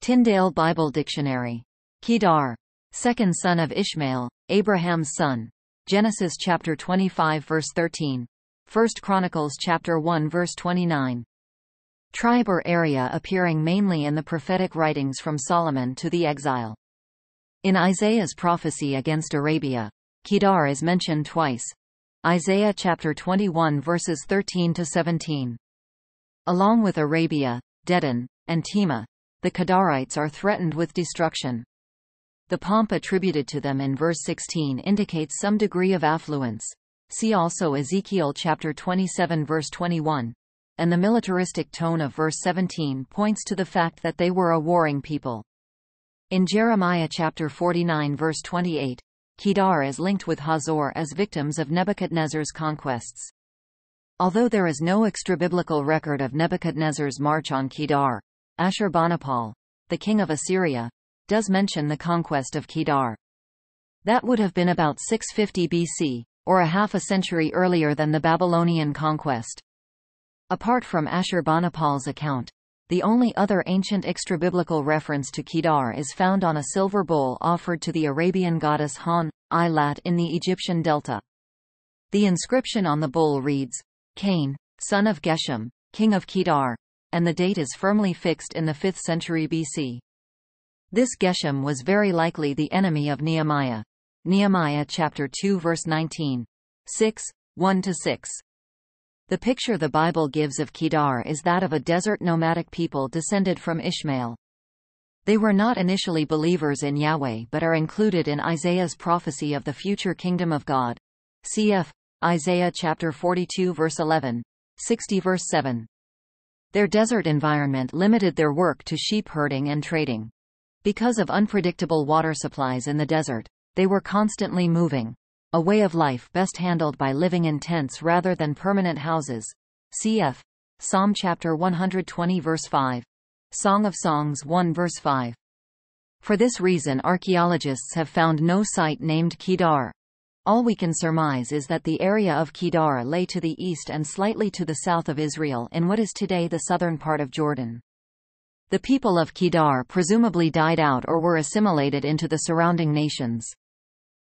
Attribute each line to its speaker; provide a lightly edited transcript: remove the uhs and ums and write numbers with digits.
Speaker 1: Tyndale Bible Dictionary. Kedar. Second son of Ishmael, Abraham's son. Genesis chapter 25 verse 13. 1 Chronicles chapter 1 verse 29. Tribe or area appearing mainly in the prophetic writings from Solomon to the exile. In Isaiah's prophecy against Arabia, Kedar is mentioned twice. Isaiah chapter 21 verses 13 to 17. Along with Arabia, Dedan, and Tema, the Kedarites are threatened with destruction. The pomp attributed to them in verse 16 indicates some degree of affluence. See also Ezekiel chapter 27 verse 21. And the militaristic tone of verse 17 points to the fact that they were a warring people. In Jeremiah chapter 49 verse 28, Kedar is linked with Hazor as victims of Nebuchadnezzar's conquests. Although there is no extrabiblical record of Nebuchadnezzar's march on Kedar, Ashurbanipal, the king of Assyria, does mention the conquest of Kedar. That would have been about 650 BC, or a half a century earlier than the Babylonian conquest. Apart from Ashurbanipal's account, the only other ancient extrabiblical reference to Kedar is found on a silver bowl offered to the Arabian goddess Han, ilat in the Egyptian delta. The inscription on the bowl reads, Cain, son of Geshem, king of Kedar, and the date is firmly fixed in the 5th century BC. This Geshem was very likely the enemy of Nehemiah. Nehemiah chapter 2 verse 19. 6, 1-6. The picture the Bible gives of Kedar is that of a desert nomadic people descended from Ishmael. They were not initially believers in Yahweh but are included in Isaiah's prophecy of the future kingdom of God. Cf. Isaiah chapter 42 verse 11, 60 verse 7. Their desert environment limited their work to sheep herding and trading. Because of unpredictable water supplies in the desert, they were constantly moving. A way of life best handled by living in tents rather than permanent houses. Cf. Psalm chapter 120 verse 5. Song of Songs 1 verse 5. For this reason archaeologists have found no site named Kedar. All we can surmise is that the area of Kedar lay to the east and slightly to the south of Israel in what is today the southern part of Jordan. The people of Kedar presumably died out or were assimilated into the surrounding nations.